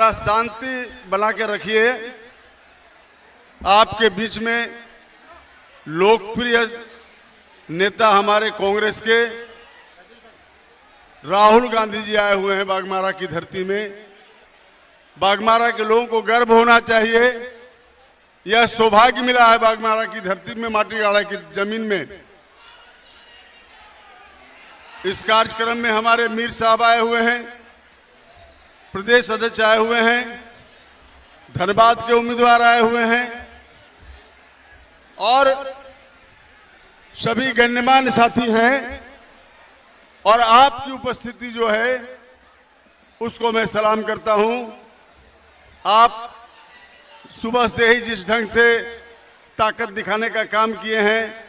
जरा शांति बना के रखिए। आपके बीच में लोकप्रिय नेता हमारे कांग्रेस के राहुल गांधी जी आए हुए हैं बाघमारा की धरती में। बाघमारा के लोगों को गर्व होना चाहिए, यह सौभाग्य मिला है बाघमारा की धरती में, माटीगाड़ा की जमीन में। इस कार्यक्रम में हमारे मीर साहब आए हुए हैं, प्रदेश अध्यक्ष आए हुए हैं, धनबाद के उम्मीदवार आए हुए हैं और सभी गण्यमान्य साथी हैं। और आपकी उपस्थिति जो है उसको मैं सलाम करता हूं। आप सुबह से ही जिस ढंग से ताकत दिखाने का काम किए हैं,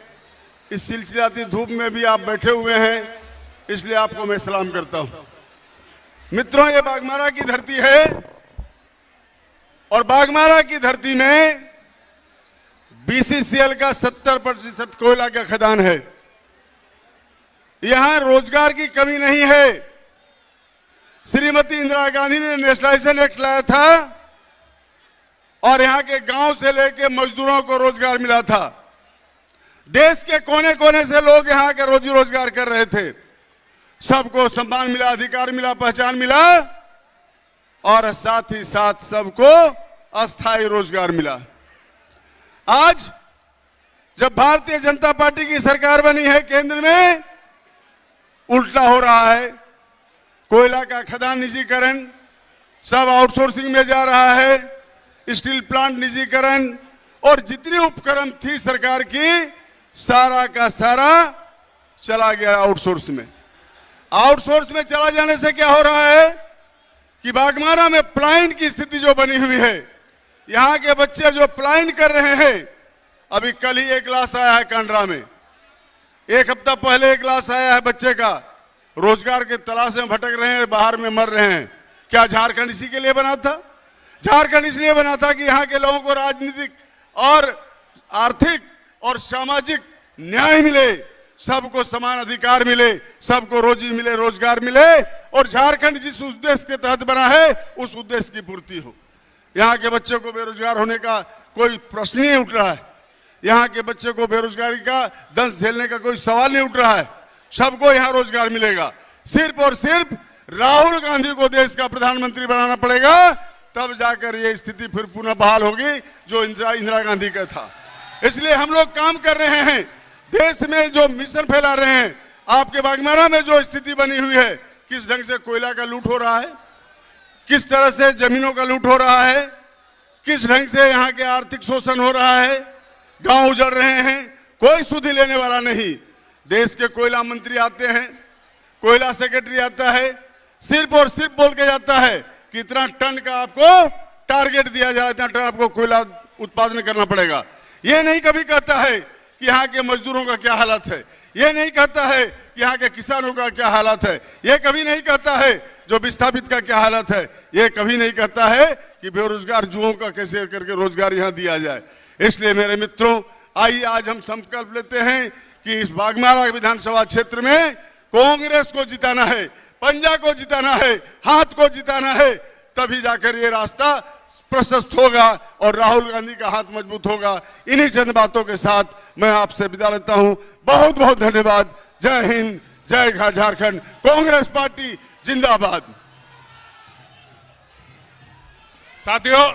इस सिलसिलाती धूप में भी आप बैठे हुए हैं, इसलिए आपको मैं सलाम करता हूं। मित्रों, ये बाघमारा की धरती है और बाघमारा की धरती में बीसीसीएल का 70% कोयला का खदान है। यहां रोजगार की कमी नहीं है। श्रीमती इंदिरा गांधी ने नेशनलाइजेशन एक्ट लाया था और यहां के गांव से लेकर मजदूरों को रोजगार मिला था। देश के कोने कोने से लोग यहां के रोजी रोजगार कर रहे थे। सबको सम्मान मिला, अधिकार मिला, पहचान मिला और साथ ही साथ सबको अस्थायी रोजगार मिला। आज जब भारतीय जनता पार्टी की सरकार बनी है केंद्र में, उल्टा हो रहा है। कोयला का खदान निजीकरण, सब आउटसोर्सिंग में जा रहा है। स्टील प्लांट निजीकरण और जितनी उपक्रम थी सरकार की, सारा का सारा चला गया आउटसोर्स में। आउटसोर्स में चला जाने से क्या हो रहा है कि बाघमारा में पलायन की स्थिति जो बनी हुई है, यहां के बच्चे जो पलायन कर रहे हैं। अभी कल ही एक लाश आया है कांडरा में, एक हफ्ता पहले एक लाश आया है बच्चे का। रोजगार के तलाश में भटक रहे हैं, बाहर में मर रहे हैं। क्या झारखंड इसी के लिए बना था? झारखंड इसलिए बना था कि यहां के लोगों को राजनीतिक और आर्थिक और सामाजिक न्याय मिले, सबको समान अधिकार मिले, सबको रोजी मिले, रोजगार मिले और झारखंड जिस उद्देश्य के तहत बना है उस उद्देश्य की पूर्ति हो। यहाँ के बच्चों को बेरोजगार होने का कोई प्रश्न नहीं उठ रहा है। यहाँ के बच्चे को बेरोजगारी का दंश झेलने का कोई सवाल नहीं उठ रहा है। सबको यहाँ रोजगार मिलेगा। सिर्फ और सिर्फ राहुल गांधी को देश का प्रधानमंत्री बनाना पड़ेगा, तब जाकर ये स्थिति फिर पुनः बहाल होगी जो इंदिरा गांधी का था। इसलिए हम लोग काम कर रहे हैं, देश में जो मिशन फैला रहे हैं। आपके बाघमारा में जो स्थिति बनी हुई है, किस ढंग से कोयला का लूट हो रहा है, किस तरह से जमीनों का लूट हो रहा है, किस ढंग से यहाँ के आर्थिक शोषण हो रहा है, गांव उजड़ रहे हैं, कोई सुधि लेने वाला नहीं। देश के कोयला मंत्री आते हैं, कोयला सेक्रेटरी आता है, सिर्फ और सिर्फ बोल के जाता है कि इतना टन का आपको टारगेट दिया जा रहा है, इतना टन आपको कोयला उत्पादन करना पड़ेगा। ये नहीं कभी कहता है कि यहाँ के मजदूरों का क्या हालत है, ये नहीं कहता है कि यहाँ के किसानों का क्या हालत है, ये कभी नहीं कहता है जो विस्थापित का क्या हालत है, ये कभी नहीं कहता है कि बेरोजगार युवाओं का कैसे करके रोजगार यहाँ दिया जाए। इसलिए मेरे मित्रों, आइए आज हम संकल्प लेते हैं कि इस बाघमारा विधानसभा क्षेत्र में कांग्रेस को जिताना है, पंजा को जिताना है, हाथ को जिताना है, तभी जाकर ये रास्ता प्रशस्त होगा और राहुल गांधी का हाथ मजबूत होगा। इन्हीं चंद बातों के साथ मैं आपसे विदा लेता हूं। बहुत बहुत धन्यवाद। जय हिंद, जय झारखंड, कांग्रेस पार्टी जिंदाबाद। साथियों,